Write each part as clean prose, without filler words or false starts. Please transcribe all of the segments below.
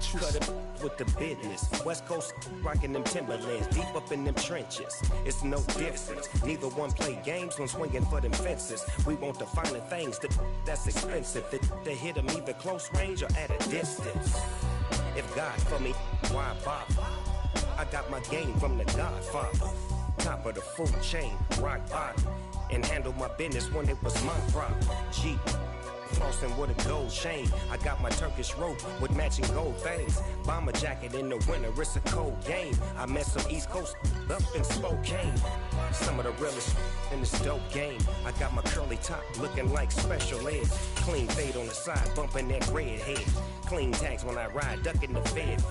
trenches. Cut it with the business. West Coast rocking them Timberlands, deep up in them trenches. It's no difference. Neither one play games when swinging for them fences. We want the finer things that's expensive. They hit them either close range or at a distance. If God for me, why bother? I got my game from the Godfather. Top of the food chain, rock bottom. And handle my business when it was my problem. Jeep, flossing with a gold chain. I got my Turkish rope with matching gold things. Bomber jacket in the winter, it's a cold game. I met some East Coast up in Spokane. Some of the realest in this dope game. I got my curly top looking like special ed. Clean fade on the side, bumping that red head. Clean tags when I ride, ducking the feds.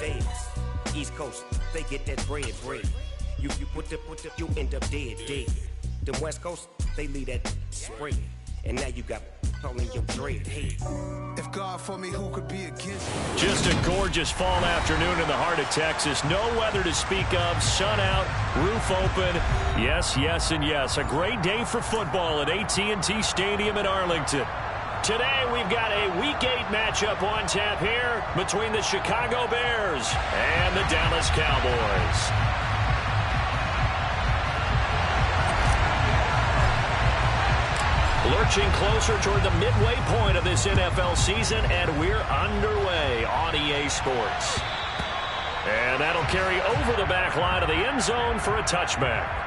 East Coast, they get that bread. You put the, you end up dead. The West Coast, they leave that spread. And now you got calling your dread head. If God for me, who could be against me? Just a gorgeous fall afternoon in the heart of Texas. No weather to speak of. Sun out, roof open. Yes, yes, and yes. A great day for football at AT&T Stadium in Arlington. Today, we've got a Week 8 matchup on tap here between the Chicago Bears and the Dallas Cowboys. Lurching closer toward the midway point of this NFL season, and we're underway on EA Sports. And that'll carry over the back line of the end zone for a touchback.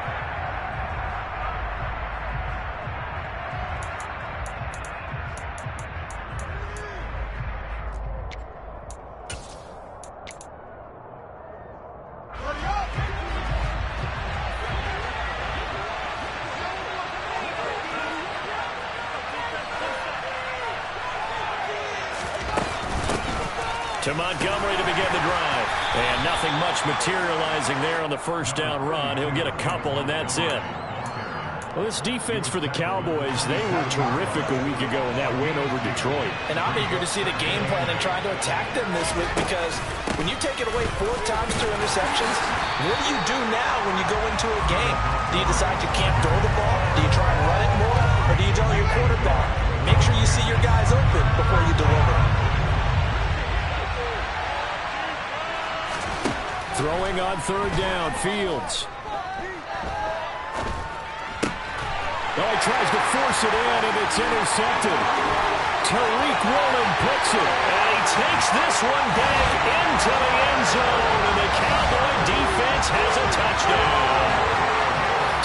To Montgomery to begin the drive. And nothing much materializing there on the first down run. He'll get a couple, and that's it. Well, this defense for the Cowboys, they were terrific a week ago in that win over Detroit. And I'm eager to see the game plan and try to attack them this week, because when you take it away 4 times through interceptions, what do you do now when you go into a game? Do you decide you can't throw the ball? Do you try and run it more? Or do you tell your quarterback, make sure you see your guys open before you deliver? Throwing on third down, Fields. Oh, he tries to force it in, and it's intercepted. Tariq Woolen picks it. And he takes this one back into the end zone, and the Cowboy defense has a touchdown.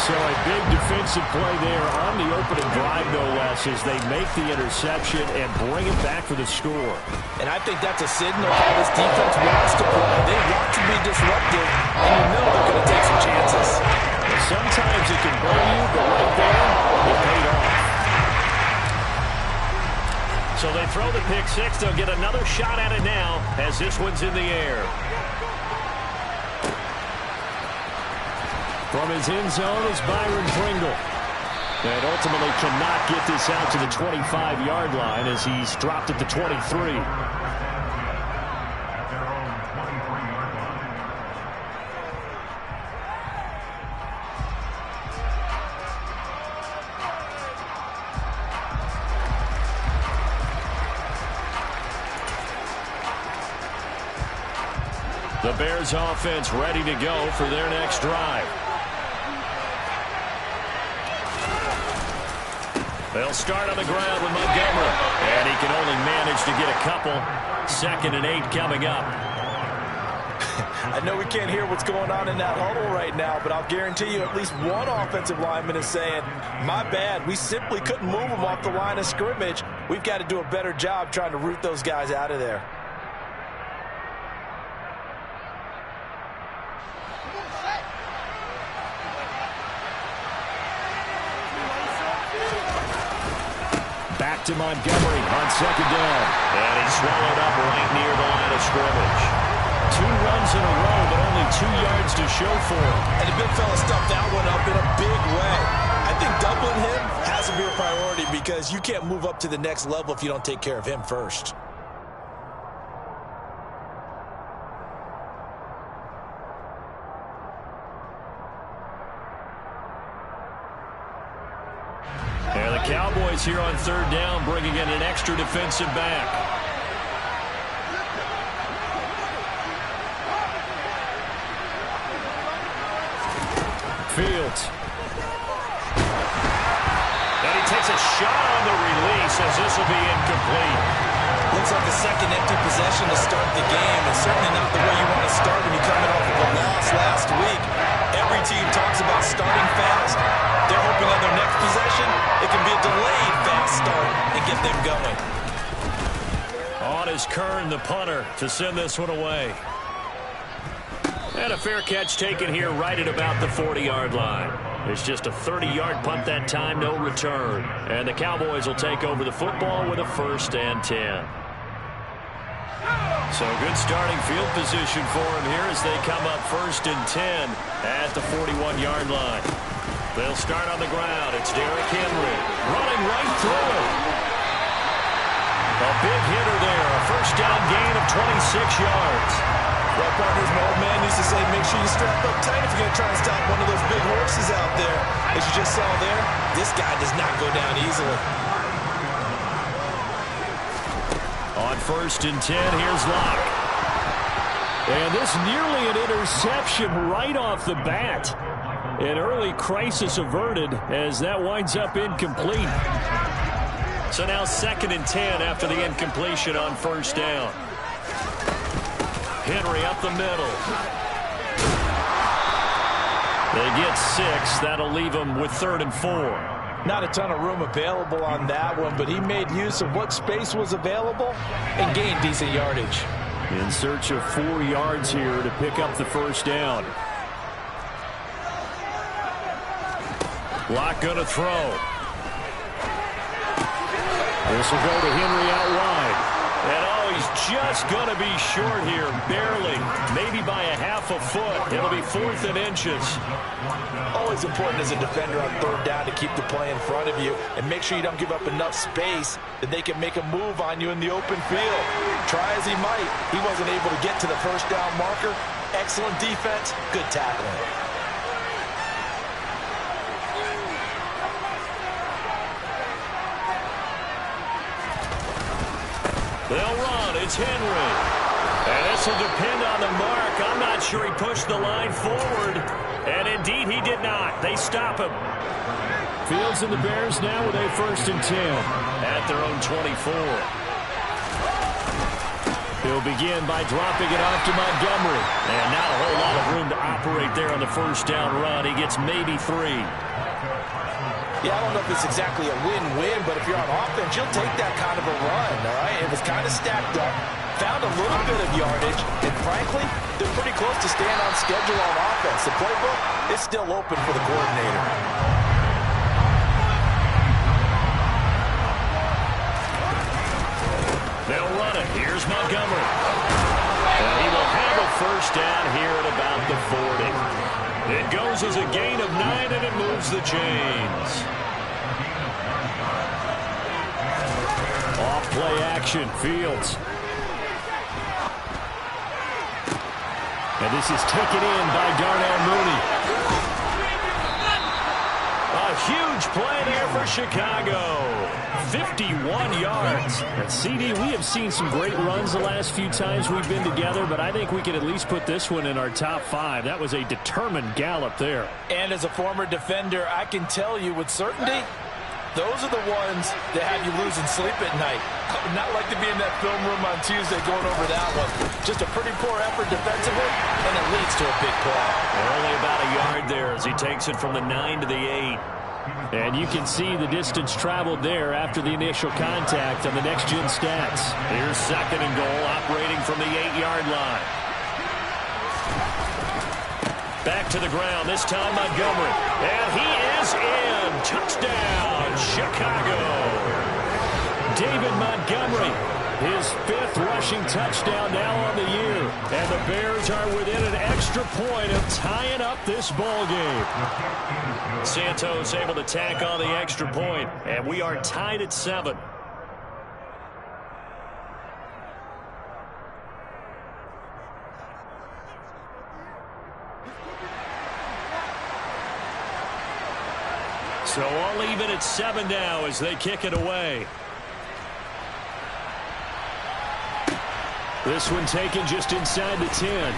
So a big defensive play there on the opening drive, no less, as they make the interception and bring it back for the score. And I think that's a signal how this defense wants to play. They want to be disruptive, and you know they're going to take some chances. Sometimes it can burn you, but right there, it paid off. So they throw the pick six. They'll get another shot at it now as this one's in the air. From his end zone is Byron Pringle. And ultimately cannot get this out to the 25-yard line as he's dropped at the 23. The Bears offense ready to go for their next drive. They'll start on the ground with Montgomery. And he can only manage to get a couple. 2nd and 8 coming up. I know we can't hear what's going on in that huddle right now, but I'll guarantee you at least one offensive lineman is saying, my bad, we simply couldn't move them off the line of scrimmage. We've got to do a better job trying to root those guys out of there. Back to Montgomery on 2nd down. And he's swallowed up right near the line of scrimmage. 2 runs in a row, but only 2 yards to show for him. And the big fella stuffed that one up in a big way. I think doubling him has to be a priority, because you can't move up to the next level if you don't take care of him first. And the Cowboys here on 3rd down, bringing in an extra defensive back. Fields. And he takes a shot on the release as this will be incomplete. Looks like a second empty possession to start the game, and certainly not the way you want to start when you're coming off of a loss last week. Every team talks about starting fast. They're hoping on their next possession, it can be a delayed fast start and get them going. On is Kern, the punter, to send this one away. And a fair catch taken here right at about the 40-yard line. It's just a 30-yard punt that time, no return. And the Cowboys will take over the football with a 1st and 10. So good starting field position for him here as they come up 1st and 10 at the 41-yard line. They'll start on the ground. It's Derrick Henry running right through it. A big hitter there. A 1st down gain of 26 yards. Well, partners, my old man used to say, make sure you strap up tight if you're going to try and stop one of those big horses out there. As you just saw there, this guy does not go down easily. On 1st and 10, here's Locke. And this nearly an interception right off the bat. An early crisis averted as that winds up incomplete. So now 2nd and 10 after the incompletion on 1st down. Henry up the middle. They get 6. That'll leave them with 3rd and 4. Not a ton of room available on that one, but he made use of what space was available and gained decent yardage. In search of 4 yards here to pick up the 1st down. Locke going to throw. This will go to Henry out wide. And he's just going to be short here, barely, maybe by a half a foot. It'll be 4th and inches. Always important as a defender on 3rd down to keep the play in front of you and make sure you don't give up enough space that they can make a move on you in the open field. Try as he might, he wasn't able to get to the 1st down marker. Excellent defense, good tackling. They'll run. It's Henry. And this will depend on the mark. I'm not sure he pushed the line forward. And indeed, he did not. They stop him. Fields and the Bears now with a 1st and 10 at their own 24. He'll begin by dropping it off to Montgomery. And not a whole lot of room to operate there on the 1st down run. He gets maybe 3. Yeah, I don't know if it's exactly a win-win, but if you're on offense, you'll take that kind of a run, all right? It was kind of stacked up, found a little bit of yardage, and frankly, they're pretty close to staying on schedule on offense. The playbook is still open for the coordinator. They'll run it. Here's Montgomery. And he will handle 1st down here at about the 40. It goes as a gain of 9, and it moves the chains. Off play action, Fields. And this is taken in by Darnell Mooney. A huge play there for Chicago. 51 yards. And CD, we have seen some great runs the last few times we've been together, but I think we can at least put this one in our top 5. That was a determined gallop there. And as a former defender, I can tell you with certainty, those are the ones that have you losing sleep at night. I would not like to be in that film room on Tuesday going over that one. Just a pretty poor effort defensively, and it leads to a big play. Only about a yard there as he takes it from the 9 to the 8. And you can see the distance traveled there after the initial contact on the next-gen stats. Here's 2nd and goal, operating from the 8-yard line. Back to the ground, this time Montgomery. And he is in. Touchdown, Chicago. David Montgomery, his 5th rushing touchdown now on the year. And the Bears are within an extra point of tying up this ball game. Santos able to tack on the extra point, and we are tied at 7. So all even at 7 now as they kick it away. This one taken just inside the 10.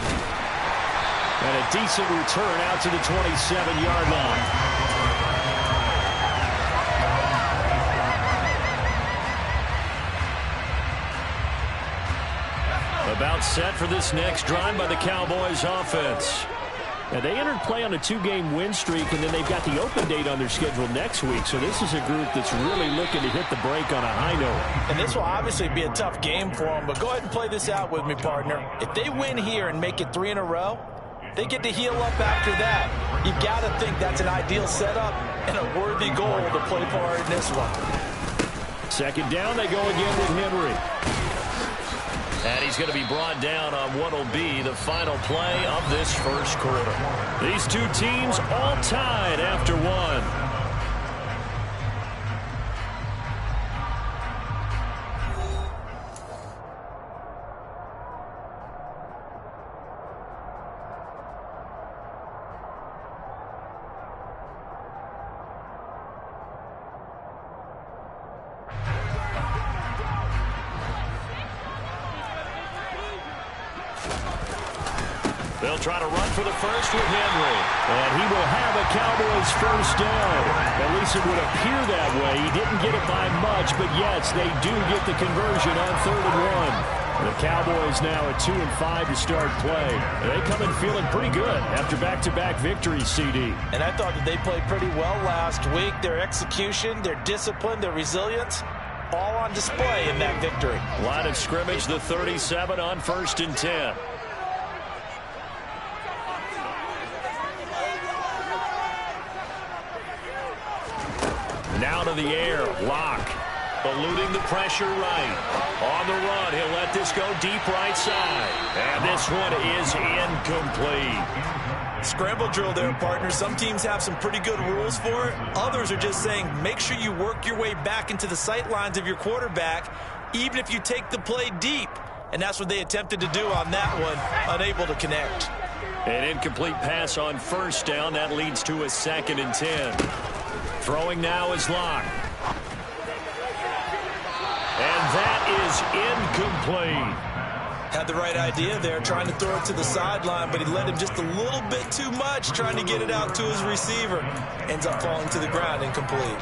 And a decent return out to the 27-yard line. About set for this next drive by the Cowboys offense. Now, they entered play on a 2-game win streak, and then they've got the open date on their schedule next week. So this is a group that's really looking to hit the break on a high note. And this will obviously be a tough game for them, but go ahead and play this out with me, partner. If they win here and make it 3 in a row, they get to heal up after that. You've got to think that's an ideal setup and a worthy goal to play for in this one. Second down, they go again with Henry. And he's going to be brought down on what will be the final play of this first quarter. These two teams all tied after one. They'll try to run for the first with Henry. And he will have a Cowboys first down. At least it would appear that way. He didn't get it by much, but yes, they do get the conversion on 3rd and 1. The Cowboys now at 2 and 5 to start play. They come in feeling pretty good after back-to-back victories, CD. And I thought that they played pretty well last week. Their execution, their discipline, their resilience, all on display in that victory. Line of scrimmage, the 37 on 1st and 10. Now to the air, Locke, eluding the pressure right. On the run, he'll let this go deep right side. And this one is incomplete. Scramble drill there, partner. Some teams have some pretty good rules for it. Others are just saying, make sure you work your way back into the sight lines of your quarterback, even if you take the play deep. And that's what they attempted to do on that one, unable to connect. An incomplete pass on first down. That leads to a 2nd and 10. Throwing now is Locke. And that is incomplete. Had the right idea there, trying to throw it to the sideline, but he led him just a little bit too much, trying to get it out to his receiver. Ends up falling to the ground, incomplete.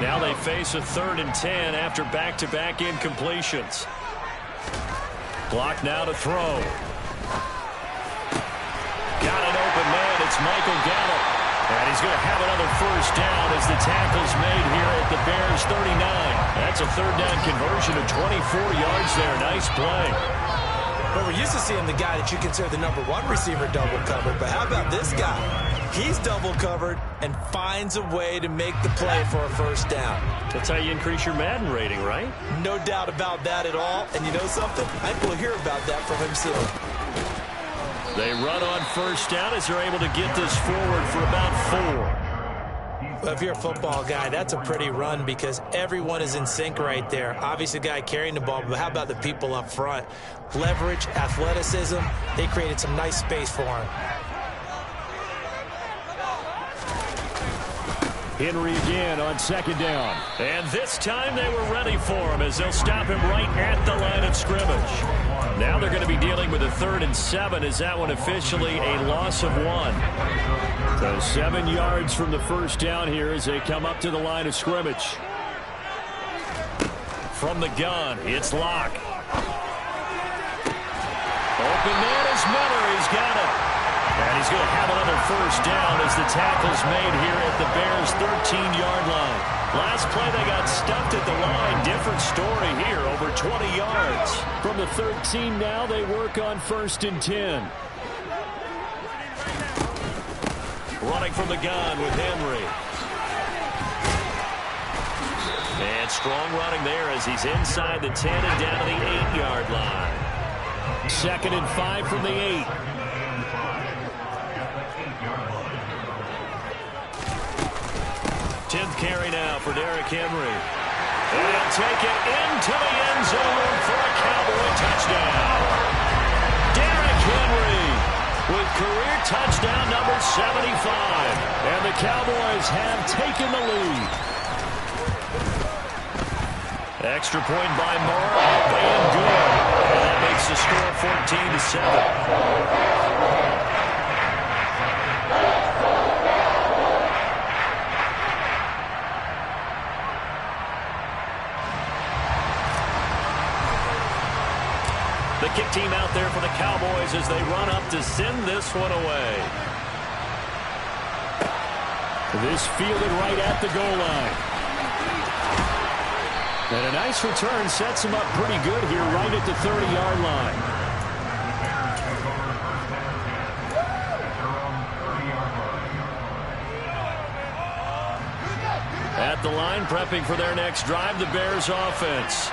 Now they face a 3rd and 10 after back-to-back incompletions. Clock now to throw. Got an open man. It's Michael Gallup. And he's going to have another first down as the tackle's made here at the Bears 39. That's a 3rd down conversion of 24 yards there. Nice play. Well, we're used to seeing the guy that you consider the #1 receiver double covered. But how about this guy? He's double covered and finds a way to make the play for a first down. That's how you increase your Madden rating, right? No doubt about that at all. And you know something? I think we'll hear about that from him soon. They run on first down as they're able to get this forward for about 4. Well, if you're a football guy, that's a pretty run because everyone is in sync right there. Obviously, the guy carrying the ball, but how about the people up front? Leverage, athleticism, they created some nice space for him. Henry again on 2nd down. And this time they were ready for him as they'll stop him right at the line of scrimmage. Now they're going to be dealing with a 3rd and 7 as that one officially a loss of 1. So 7 yards from the first down here as they come up to the line of scrimmage. From the gun, it's Locke. Open man is Miller. He's got it. And he's going to have another first down as the tackle's made here at the Bears' 13-yard line. Last play, they got stuffed at the line. Different story here, over 20 yards. From the 13 now, they work on 1st and 10. Running from the gun with Henry. And strong running there as he's inside the 10 and down to the 8-yard line. 2nd and 5 from the 8. 10th carry now for Derrick Henry. And he'll take it into the end zone for a Cowboy touchdown. Derrick Henry with career touchdown number 75. And the Cowboys have taken the lead. Extra point by Moore, and good. And that the score 14-7. The kick team out there for the Cowboys as they run up to send this one away. This fielded right at the goal line. And a nice return sets him up pretty good here right at the 30-yard line. At the line, prepping for their next drive, the Bears offense.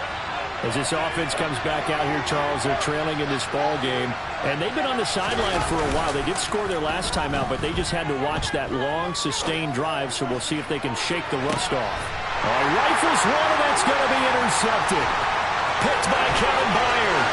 As this offense comes back out here, Charles, they're trailing in this ball game. And they've been on the sideline for a while. They did score their last time out, but they just had to watch that long, sustained drive, so we'll see if they can shake the rust off. Rifles one, and that's going to be intercepted. Picked by Kevin Byard.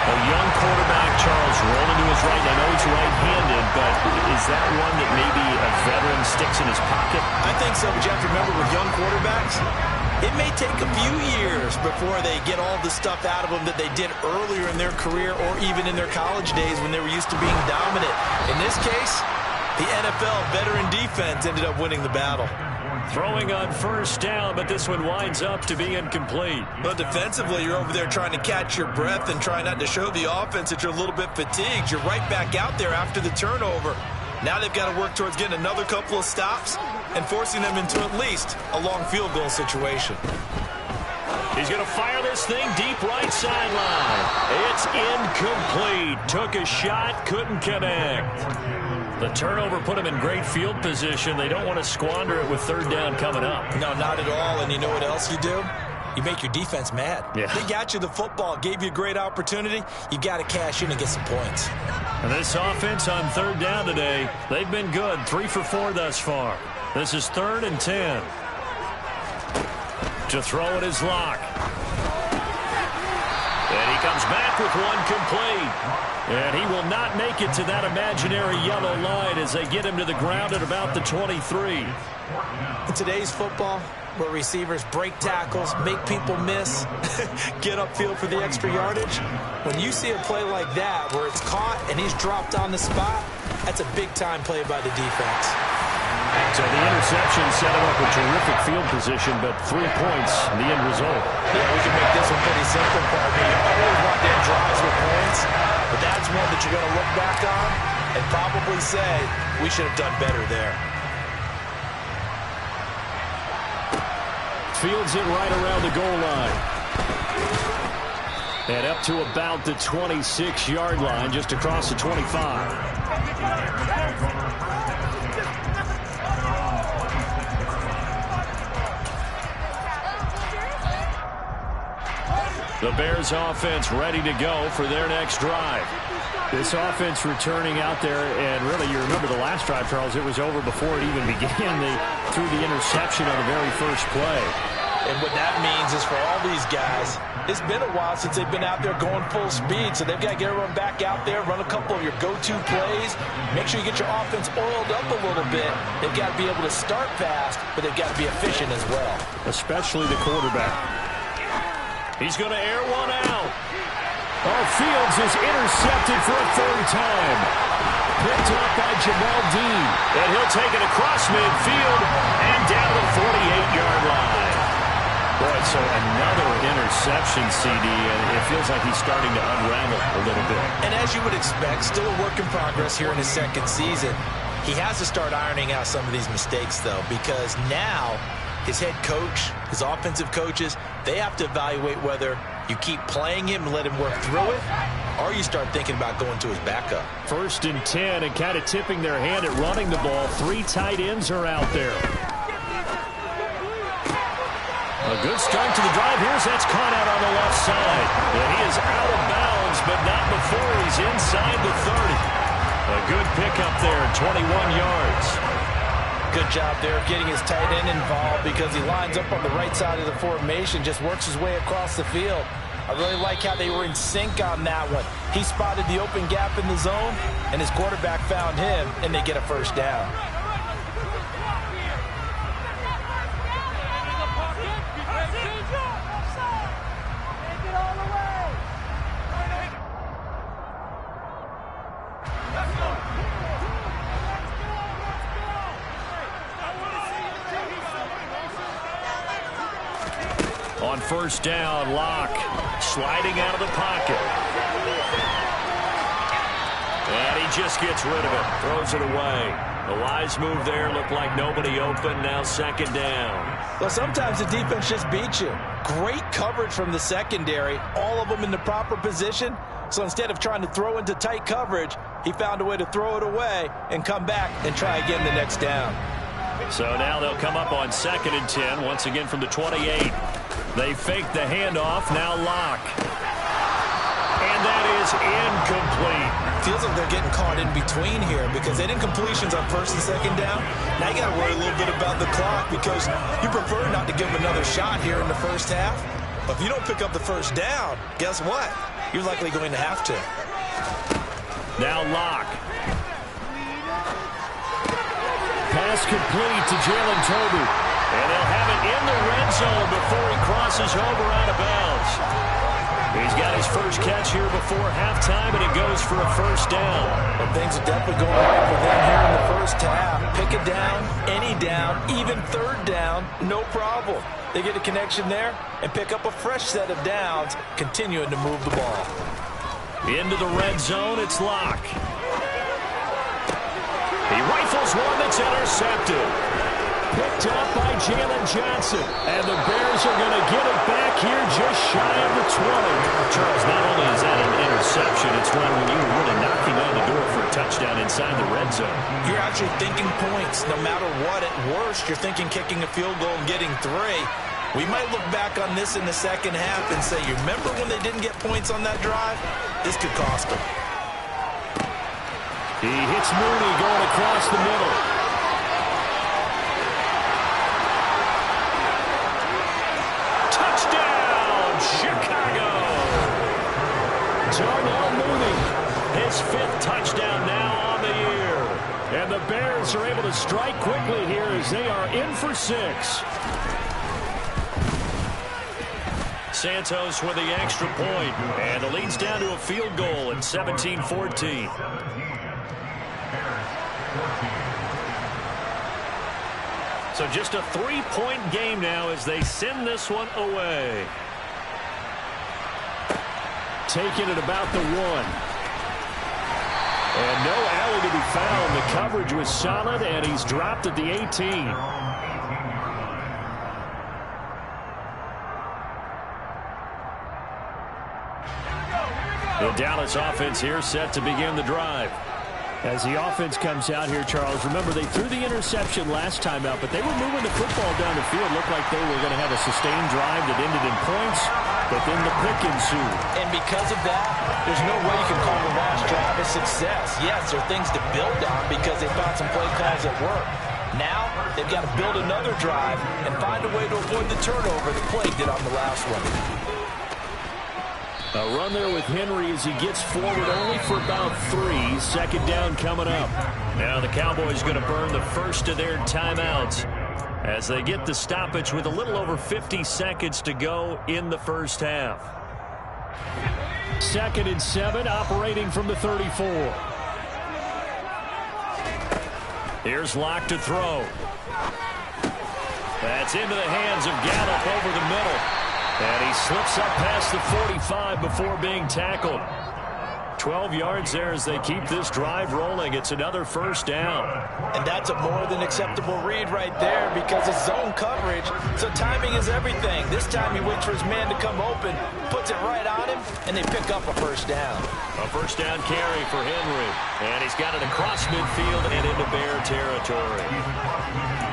A young quarterback, Charles, rolling to his right. I know he's right-handed, but is that one that maybe a veteran sticks in his pocket? I think so, but you have to remember with young quarterbacks, it may take a few years before they get all the stuff out of them that they did earlier in their career or even in their college days when they were used to being dominant. In this case, the NFL veteran defense ended up winning the battle. Throwing on first down, but this one winds up to be incomplete. But defensively, you're over there trying to catch your breath and try not to show the offense that you're a little bit fatigued. You're right back out there after the turnover. Now they've got to work towards getting another couple of stops and forcing them into at least a long field goal situation. He's going to fire this thing deep right sideline. It's incomplete. Took a shot, couldn't connect. The turnover put him in great field position. They don't want to squander it with third down coming up. No, not at all. And you know what else you do? You make your defense mad. Yeah. They got you the football, gave you a great opportunity. You got to cash in and get some points. And this offense on third down today, they've been good. 3 for 4 thus far. This is 3rd and 10. To throw it is Locke. And he comes back with one complete. And he will not make it to that imaginary yellow line as they get him to the ground at about the 23. In today's football, where receivers break tackles, make people miss, get upfield for the extra yardage, when you see a play like that where it's caught and he's dropped on the spot, that's a big-time play by the defense. So the interception set him up a terrific field position, but 3 points, the end result. Yeah, we can make this one pretty simple, partner. You always want their drives with points, but that's one that you're going to look back on and probably say, we should have done better there. Fields it right around the goal line. And up to about the 26-yard line, just across the 25. The Bears offense ready to go for their next drive. This offense returning out there, and really, you remember the last drive, Charles, it was over before it even began. They threw the interception on the very first play. And what that means is for all these guys, it's been a while since they've been out there going full speed, so they've got to get everyone back out there, run a couple of your go-to plays, make sure you get your offense oiled up a little bit. They've got to be able to start fast, but they've got to be efficient as well. Especially the quarterback. He's going to air one out. Oh, Fields is intercepted for a 3rd time. Picked up by Jamel Dean. And he'll take it across midfield and down the 48-yard line. Boy, so another interception, CD, and it feels like he's starting to unravel a little bit. And as you would expect, still a work in progress here in his 2nd season. He has to start ironing out some of these mistakes, though, because now his head coach, his offensive coaches, they have to evaluate whether you keep playing him and let him work through it, or you start thinking about going to his backup. 1st and 10, and kind of tipping their hand at running the ball. 3 tight ends are out there. A good start to the drive. That's caught out on the left side. And he is out of bounds, but not before he's inside the 30. A good pickup there, 21 yards. Good job there of getting his tight end involved because he lines up on the right side of the formation, just works his way across the field. I really like how they were in sync on that one. He spotted the open gap in the zone, and his quarterback found him, and they get a first down. On first down, Locke sliding out of the pocket. And he just gets rid of it, throws it away. A wise move there, looked like nobody open, now second down. Well, sometimes the defense just beats you. Great coverage from the secondary, all of them in the proper position. So instead of trying to throw into tight coverage, he found a way to throw it away and come back and try again the next down. So now they'll come up on 2nd and 10, once again from the 28. They fake the handoff, now Locke. And that is incomplete. Feels like they're getting caught in between here because they didn't completions on 1st and 2nd down. Now you got to worry a little bit about the clock because you prefer not to give them another shot here in the first half. But if you don't pick up the first down, guess what? You're likely going to have to. Now Locke. Pass complete to Jalen Tolbert. And they'll have it in the red zone before he crosses over out of bounds. He's got his first catch here before halftime, and it goes for a first down. Well, things are definitely going right for them here in the first half. Pick it down, any down, even third down, no problem. They get a connection there and pick up a fresh set of downs, continuing to move the ball. Into the red zone, it's Locke. He rifles one that's intercepted. Picked up by Jalen Johnson. And the Bears are going to get it back here just shy of the 20. Charles, not only is that an interception, it's one when you're really knocking on the door for a touchdown inside the red zone. You're actually thinking points. No matter what, at worst, you're thinking kicking a field goal and getting 3. We might look back on this in the second half and say, you remember when they didn't get points on that drive? This could cost them. He hits Mooney going across the middle. Touchdown, Chicago! Darnell Mooney, his 5th touchdown now on the year. And the Bears are able to strike quickly here as they are in for 6. Santos with the extra point, and the lead's down to a field goal at 17-14. So just a 3-point game now as they send this one away. Taking it about the 1. And no alley to be found. The coverage was solid, and he's dropped at the 18. The Dallas offense here set to begin the drive. As the offense comes out here, Charles, remember they threw the interception last time out, but they were moving the football down the field. Looked like they were going to have a sustained drive that ended in points, but then the pick ensued. And because of that, there's no way you can call the last drive a success. Yes, there are things to build on because they found some play calls that work. Now, they've got to build another drive and find a way to avoid the turnover the play did on the last one. A run there with Henry as he gets forward only for about 3. Second down coming up. Now the Cowboys going to burn the first of their timeouts as they get the stoppage with a little over 50 seconds to go in the first half. 2nd and 7, operating from the 34. Here's Locke to throw. That's into the hands of Gallup over the middle. And he slips up past the 45 before being tackled. 12 yards there as they keep this drive rolling. It's another first down. And that's a more than acceptable read right there because it's zone coverage, so timing is everything. This time he waits for his man to come open, puts it right on him, and they pick up a first down. A first down carry for Henry. And he's got it across midfield and into Bear territory.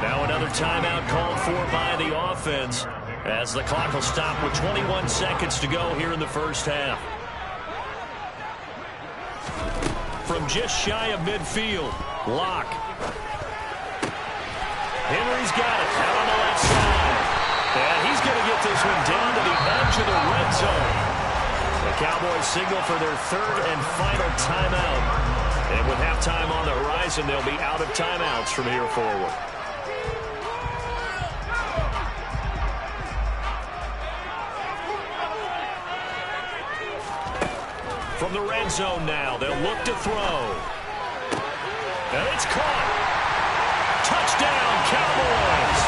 Now another timeout called for by the offense as the clock will stop with 21 seconds to go here in the first half. From just shy of midfield, Locke. Henry's got it out on the left side. And he's going to get this one down to the edge of the red zone. The Cowboys signal for their 3rd and final timeout. And with halftime on the horizon, they'll be out of timeouts from here forward. From the red zone now, they'll look to throw. And it's caught. Touchdown, Cowboys.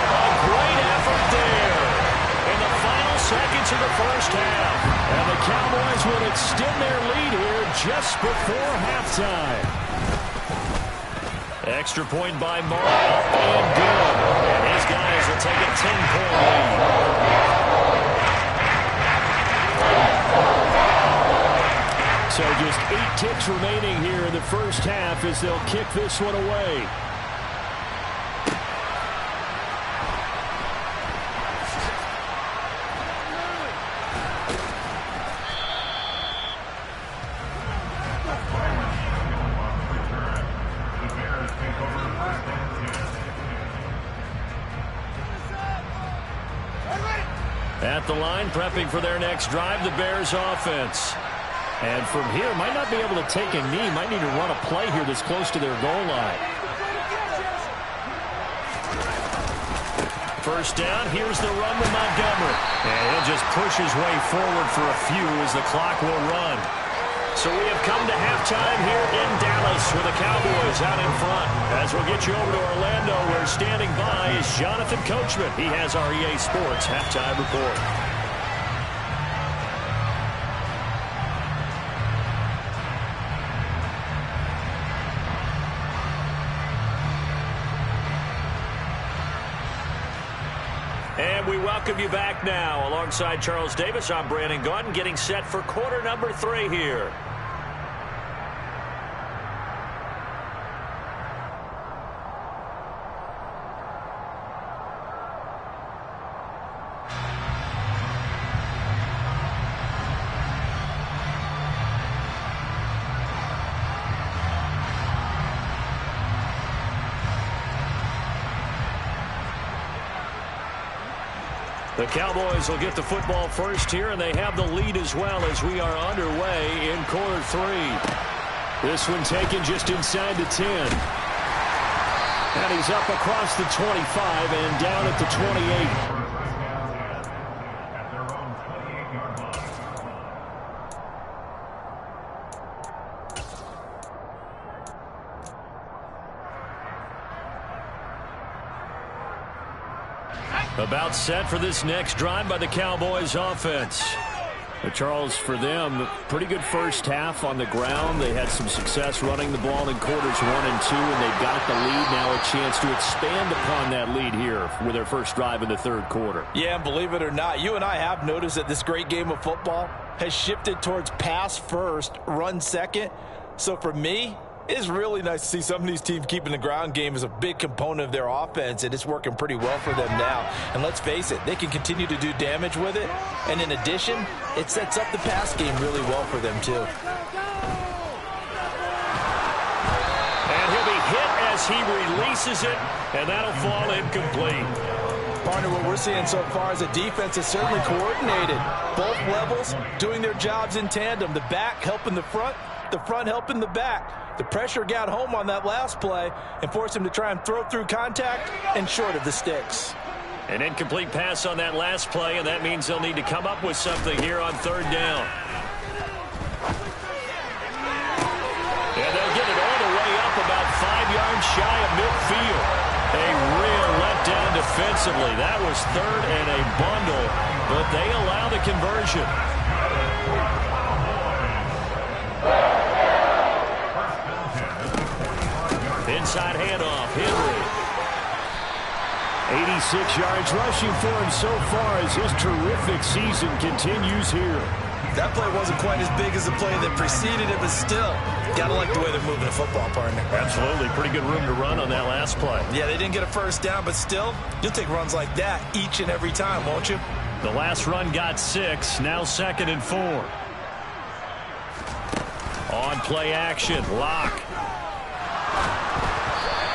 A great effort there. of the first half. And the Cowboys will extend their lead here just before halftime. Extra point by Martin, up and good. And his guys will take a 10-point lead. So just 8 ticks remaining here in the first half as they'll kick this one away. At the line, prepping for their next drive, the Bears offense. And from here, might not be able to take a knee. Might need to run a play here that's close to their goal line. First down, here's the run with Montgomery. And he'll just push his way forward for a few as the clock will run. So we have come to halftime here in Dallas with the Cowboys out in front. As we'll get you over to Orlando, where standing by is Jonathan Coachman. He has our EA Sports halftime report. And we welcome you back now. Alongside Charles Davis, I'm Brandon Gaudin, getting set for quarter number 3 here. The Cowboys will get the football first here, and they have the lead as well as we are underway in quarter 3. This one taken just inside the 10. And he's up across the 25 and down at the 28. About set for this next drive by the Cowboys offense. But Charles, for them, pretty good first half on the ground. They had some success running the ball in quarters 1 and 2, and they've got the lead. Now a chance to expand upon that lead here with their first drive in the third quarter. Yeah, and believe it or not, you and I have noticed that this great game of football has shifted towards pass first, run second. So for me, it's really nice to see some of these teams keeping the ground game as a big component of their offense, and it's working pretty well for them now. And let's face it, they can continue to do damage with it. And in addition, it sets up the pass game really well for them, too. And he'll be hit as he releases it, and that'll fall incomplete. Partner, what we're seeing so far is a defense is certainly coordinated. Both levels doing their jobs in tandem. The back helping the front helping the back. The pressure got home on that last play and forced him to try and throw through contact and short of the sticks. An incomplete pass on that last play, and that means they'll need to come up with something here on third down. And they'll get it all the way up about 5 yards shy of midfield. A real letdown defensively. That was third and a bundle, but they allow the conversion. Inside handoff, Henry. 86 yards rushing for him so far as his terrific season continues here. That play wasn't quite as big as the play that preceded it, but still, gotta like the way they're moving the football, partner. Absolutely. Pretty good room to run on that last play. Yeah, they didn't get a first down, but still, you'll take runs like that each and every time, won't you? The last run got 6, now 2nd and 4. On play action, Locke.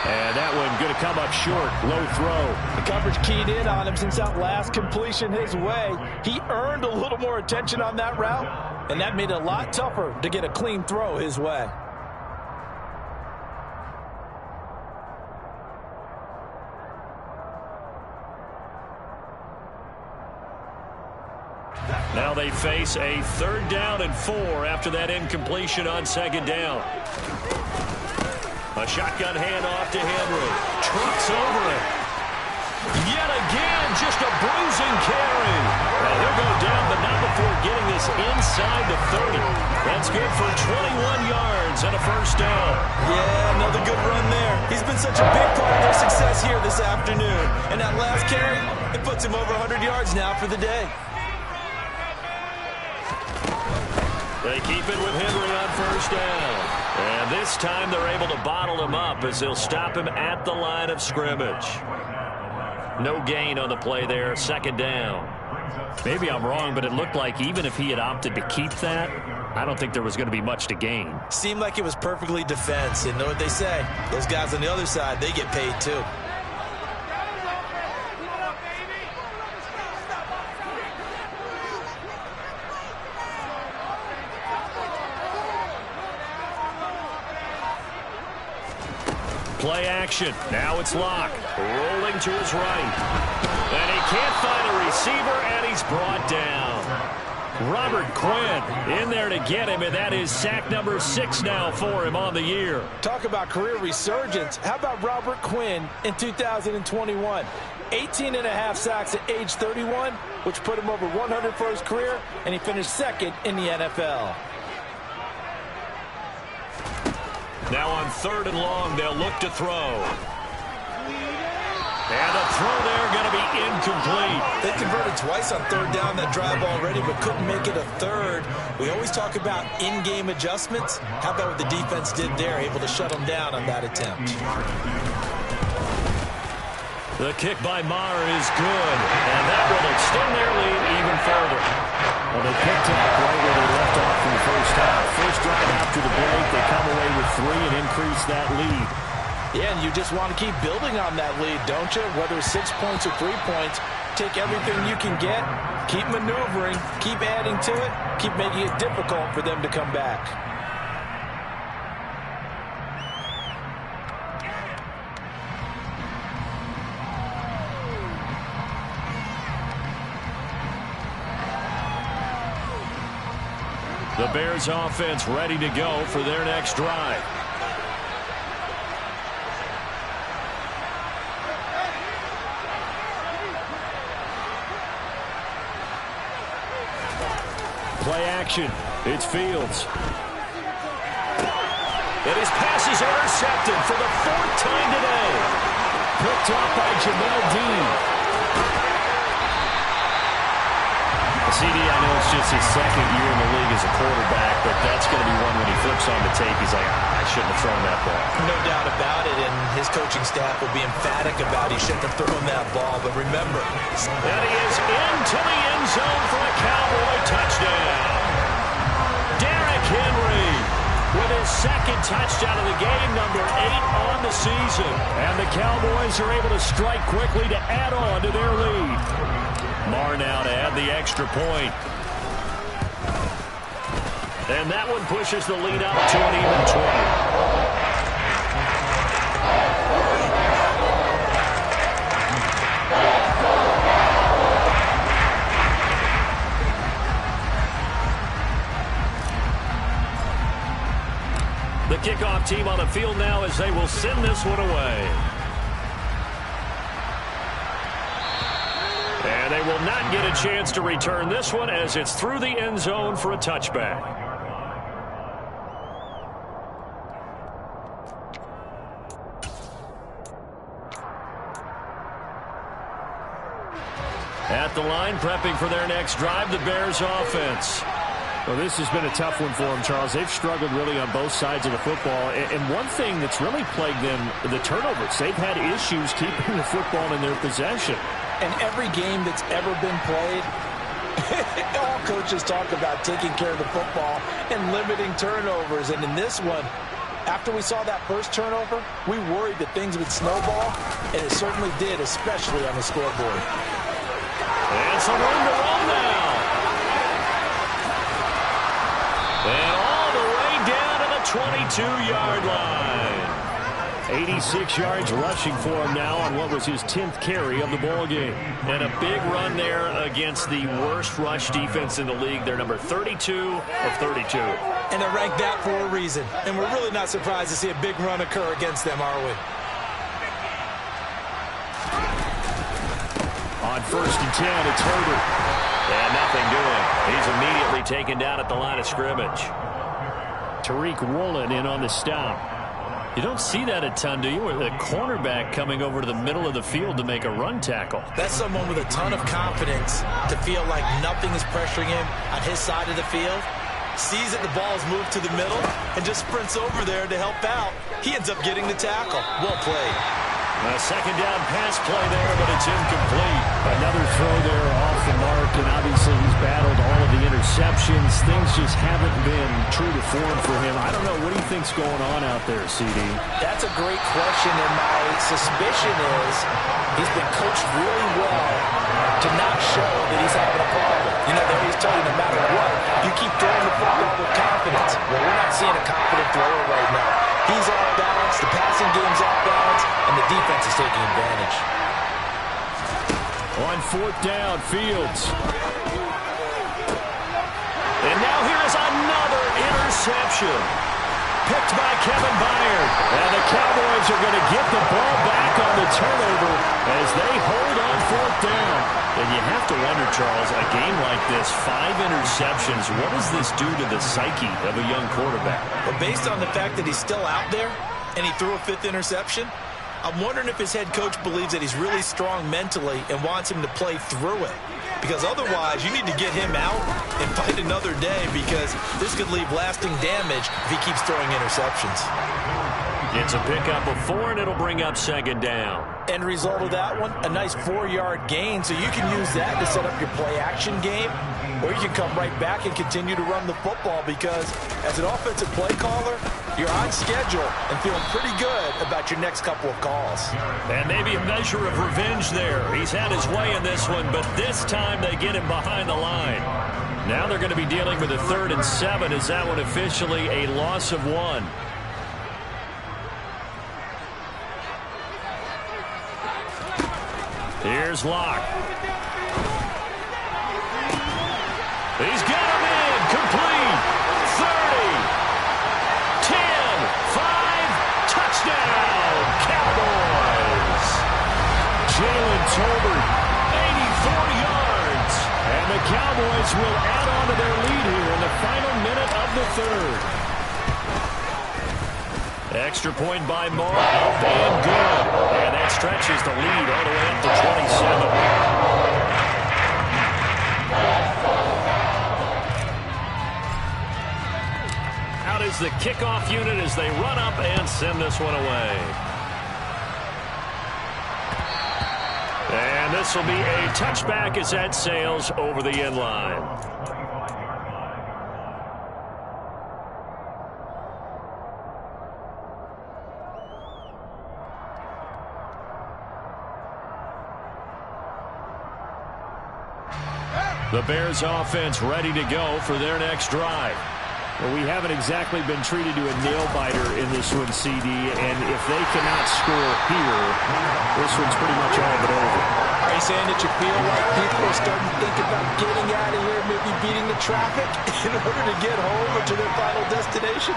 And that one going to come up short. Low throw. The coverage keyed in on him since that last completion his way. He earned a little more attention on that route, and that made it a lot tougher to get a clean throw his way. Now they face a 3rd down and 4 after that incompletion on 2nd down. A shotgun handoff to Henry. Trucks over it. Yet again, just a bruising carry. And he'll go down before getting this inside the 30. That's good for 21 yards and a first down. Yeah, another good run there. He's been such a big part of their success here this afternoon. And that last carry, it puts him over 100 yards now for the day. They keep it with Henry on first down. And this time they're able to bottle him up as they'll stop him at the line of scrimmage. No gain on the play there, second down. Maybe I'm wrong, but it looked like even if he had opted to keep that, I don't think there was going to be much to gain. Seemed like it was perfectly defense. And know what they say? Those guys on the other side, they get paid too. Play action. Now it's Locke. Rolling to his right. And he can't find a receiver, and he's brought down. Robert Quinn in there to get him, and that is sack number 6 now for him on the year. Talk about career resurgence. How about Robert Quinn in 2021? 18.5 sacks at age 31, which put him over 100 for his career, and he finished second in the NFL. Now on 3rd and long, they'll look to throw. And the throw there going to be incomplete. They converted twice on 3rd down that drive already, but couldn't make it a 3rd. We always talk about in-game adjustments. How about what the defense did there, able to shut them down on that attempt. The kick by Maher is good, and that will extend their lead even further. Well, they picked up right where they left off in the first half. First drive after the break, they come away with 3 and increase that lead. Yeah, and you just want to keep building on that lead, don't you? Whether it's 6 points or 3 points, take everything you can get, keep maneuvering, keep adding to it, keep making it difficult for them to come back. The Bears offense ready to go for their next drive. Play action. It's Fields. And his pass is intercepted for the 4th time today. Picked off by Jamel Dean. CD, I know it's just his 2nd year in the league as a quarterback, but that's going to be one when he flips on the tape. He's like, I shouldn't have thrown that ball. No doubt about it, and his coaching staff will be emphatic about he shouldn't have thrown that ball. But remember, and he is into the end zone for a Cowboy touchdown. Derrick Henry with his 2nd touchdown of the game, number 8 on the season. And the Cowboys are able to strike quickly to add on to their lead. Maher now to add the extra point. And that one pushes the lead up to an even 20. The kickoff team on the field now as they will send this one away. And they will not get a chance to return this one as it's through the end zone for a touchback. At the line, prepping for their next drive, the Bears offense. Well, this has been a tough one for them, Charles. They've struggled really on both sides of the football. And one thing that's really plagued them, the turnovers. They've had issues keeping the football in their possession. And every game that's ever been played, all coaches talk about taking care of the football and limiting turnovers. And in this one, after we saw that first turnover, we worried that things would snowball, and it certainly did, especially on the scoreboard. And some room to run now. And all the way down to the 22-yard line. 86 yards rushing for him now on what was his 10th carry of the ball game. And a big run there against the worst rush defense in the league. They're number 32 of 32. And they're ranked that for a reason. And we're really not surprised to see a big run occur against them, are we? On 1st and 10, it's Herbert. And nothing doing. He's immediately taken down at the line of scrimmage. Tariq Woolen in on the stop. You don't see that a ton, do you? With a cornerback coming over to the middle of the field to make a run tackle. That's someone with a ton of confidence to feel like nothing is pressuring him on his side of the field. Sees that the ball is moved to the middle and just sprints over there to help out. He ends up getting the tackle. Well played. A second down pass play there, but it's incomplete. Another throw there off the mark, and obviously he's battled all of the interceptions. Things just haven't been true to form for him. I don't know. What do you think's going on out there, CD? That's a great question, and my suspicion is he's been coached really well to not show that he's having a problem. You know, they always tell you no matter what, you keep throwing the football with confidence. Well, we're not seeing a confident thrower right now. He's off balance, the passing game's off balance, and the defense is taking advantage. On fourth down, Fields. And now here is another interception. Picked by Kevin Byard. And the Cowboys are going to get the ball back on the turnover as they hold on fourth down. And you have to wonder, Charles, a game like this, 5 interceptions, what does this do to the psyche of a young quarterback? Well, based on the fact that he's still out there and he threw a 5th interception, I'm wondering if his head coach believes that he's really strong mentally and wants him to play through it. Because otherwise, you need to get him out and fight another day, because this could leave lasting damage if he keeps throwing interceptions. It's a pickup of 4, and it'll bring up second down. End result of that one, a nice 4-yard gain, so you can use that to set up your play-action game, or you can come right back and continue to run the football, because as an offensive play caller, you're on schedule and feeling pretty good about your next couple of calls. And maybe a measure of revenge there. He's had his way in this one, but this time they get him behind the line. Now they're going to be dealing with a 3rd and 7. Is that one officially a loss of 1? Here's Locke. He's got him in. Complete. 30. 10. 5. Touchdown. Cowboys. Jalen Tolbert, 84 yards. And the Cowboys will add on to their lead here in the final minute of the 3rd. Extra point by Moore, up and good. And that stretches the lead all the way up to 27. Out is the kickoff unit as they run up and send this one away. And this will be a touchback as that sails over the end line. The Bears offense ready to go for their next drive. Well, we haven't exactly been treated to a nail-biter in this one, CD, and if they cannot score here, this one's pretty much all but over. Are you saying that you feel like people are starting to think about getting out of here, maybe beating the traffic in order to get home or to their final destination?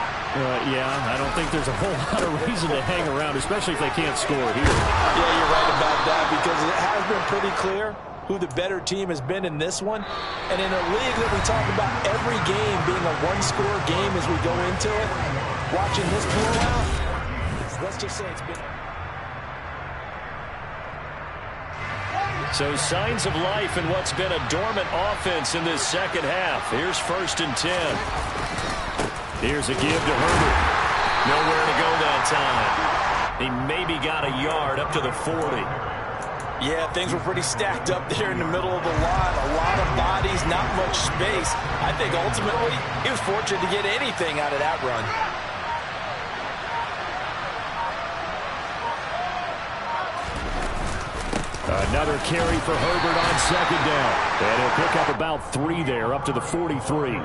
Yeah, I don't think there's a whole lot of reason to hang around, especially if they can't score here. Yeah, you're right about that, because it has been pretty clear who the better team has been in this one. And in a league that we talk about every game being a one-score game as we go into it, watching this blowout, let's just say it's been... So signs of life in what's been a dormant offense in this second half. Here's 1st and 10. Here's a give to Herbert. Nowhere to go that time. He maybe got a yard up to the 40. Yeah, things were pretty stacked up there in the middle of the lot. A lot of bodies, not much space. I think ultimately he was fortunate to get anything out of that run. Another carry for Herbert on second down. And he'll pick up about 3 there, up to the 43.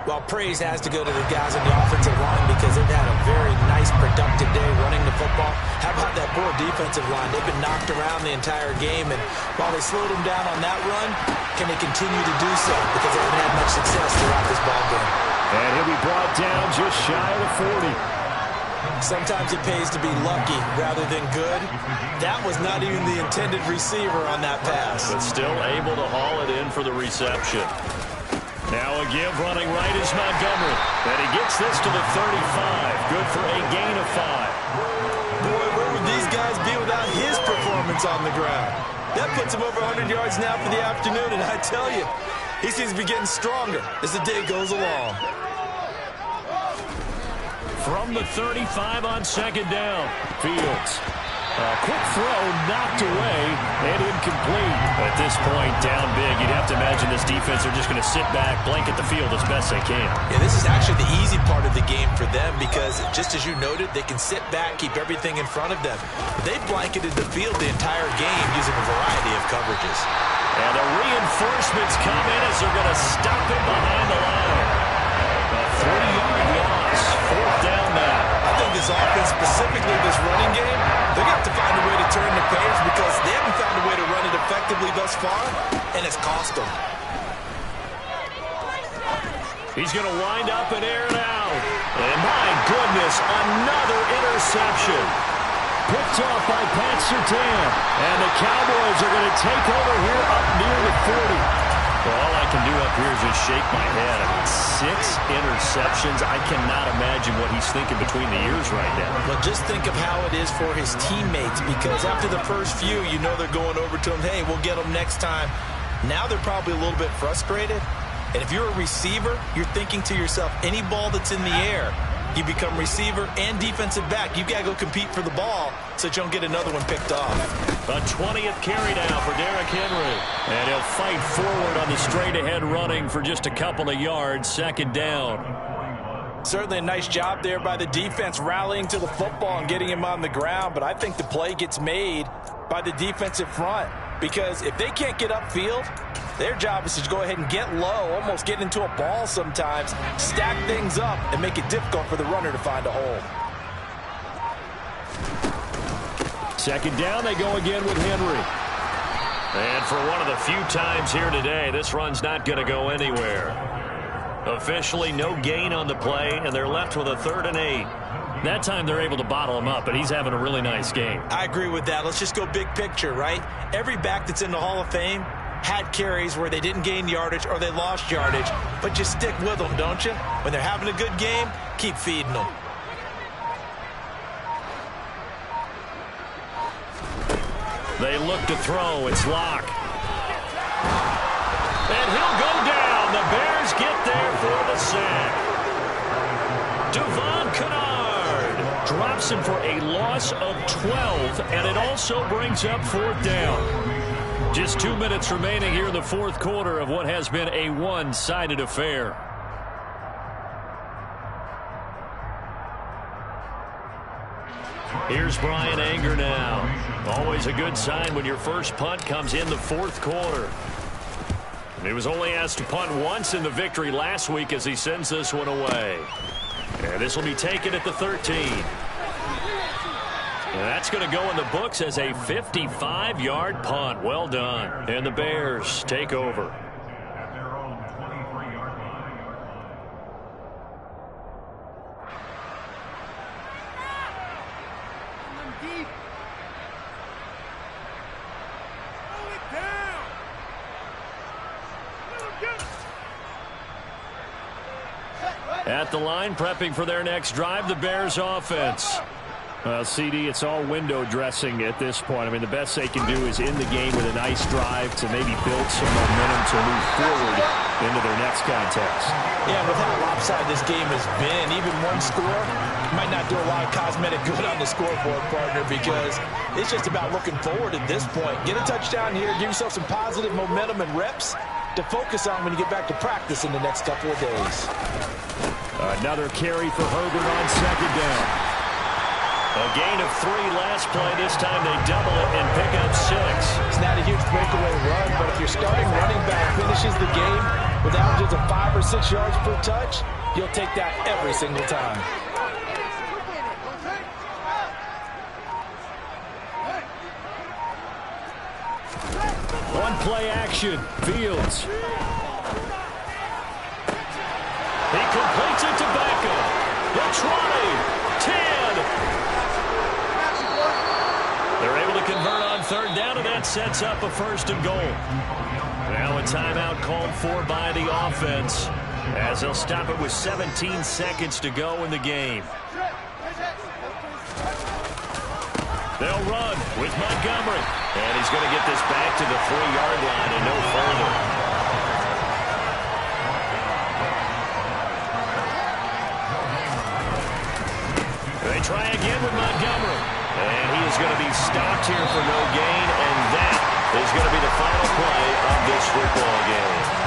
Well, praise has to go to the guys on the offensive line, because they've had a very nice, productive day running the football. How about that poor defensive line? They've been knocked around the entire game, and while they slowed them down on that run, can they continue to do so? Because they haven't had much success throughout this ball game. And he'll be brought down just shy of the 40. Sometimes it pays to be lucky rather than good. That was not even the intended receiver on that pass. But still able to haul it in for the reception. Now a give running right is Montgomery. And he gets this to the 35. Good for a gain of 5. Boy, where would these guys be without his performance on the ground? That puts him over 100 yards now for the afternoon, and I tell you, he seems to be getting stronger as the day goes along. From the 35 on second down, Fields. A quick throw knocked away and incomplete. At this point, down big, you'd have to imagine this defense are just going to sit back, blanket the field as best they can. Yeah, this is actually the easy part of the game for them because, just as you noted, they can sit back, keep everything in front of them. They blanketed the field the entire game using a variety of coverages. And the reinforcements come in as they're going to stop him behind the line. A 30-yard loss, fourth down now. I think this offense, specifically this running game, they're going to have to find a way to turn the page because they haven't found a way to run it effectively thus far, and it's cost them. He's going to wind up and air it out. And my goodness, another interception. Picked off by Pat Surtain. And the Cowboys are going to take over here up near the 40. Well, all I can do up here is just shake my head. I mean, 6 interceptions. I cannot imagine what he's thinking between the ears right now. But just think of how it is for his teammates, because after the first few, you know they're going over to him, hey, we'll get him next time. Now they're probably a little bit frustrated. And if you're a receiver, you're thinking to yourself, any ball that's in the air, you become receiver and defensive back. You've got to go compete for the ball so that you don't get another one picked off. A 20th carry now for Derrick Henry. And he'll fight forward on the straight-ahead running for just a couple of yards, second down. Certainly a nice job there by the defense rallying to the football and getting him on the ground. But I think the play gets made by the defensive front because if they can't get upfield, their job is to go ahead and get low, almost get into a ball sometimes, stack things up, and make it difficult for the runner to find a hole. Second down, they go again with Henry. And for one of the few times here today, this run's not going to go anywhere. Officially, no gain on the play, and they're left with a 3rd and 8. That time they're able to bottle him up, but he's having a really nice game. I agree with that. Let's just go big picture, right? Every back that's in the Hall of Fame had carries where they didn't gain yardage or they lost yardage, but you stick with them, don't you? When they're having a good game, keep feeding them. They look to throw. It's Locke. And he'll go down. The Bears get there for the sack. Devon Kennard drops him for a loss of 12, and it also brings up 4th down. Just 2 minutes remaining here in the 4th quarter of what has been a one-sided affair. Here's Bryan Anger now. Always a good sign when your first punt comes in the 4th quarter. He was only asked to punt once in the victory last week as he sends this one away. And this will be taken at the 13. And that's going to go in the books as a 55-yard punt. Well done. And the Bears take over. At the line, prepping for their next drive, the Bears offense. Well, CD, it's all window dressing at this point. I mean, the best they can do is in the game with a nice drive to maybe build some momentum to move forward into their next contest. Yeah, with how lopsided this game has been, even one score might not do a lot of cosmetic good on the scoreboard, partner, because it's just about looking forward at this point. Get a touchdown here, give yourself some positive momentum and reps to focus on when you get back to practice in the next couple of days. Another carry for Herbert on second down. A gain of 3 last play. This time they double it and pick up 6. It's not a huge breakaway run, but if your starting running back finishes the game with averages of 5 or 6 yards per touch, you'll take that every single time. One play action. Fields. He completes it to Beckham. The 20, 10, third down, and that sets up a 1st and goal. Now a timeout called for by the offense, as they'll stop it with 17 seconds to go in the game. They'll run with Montgomery. And he's going to get this back to the 3-yard line and no further. They try again with Montgomery. And he is going to be stopped here for no gain. And that is going to be the final play of this football game.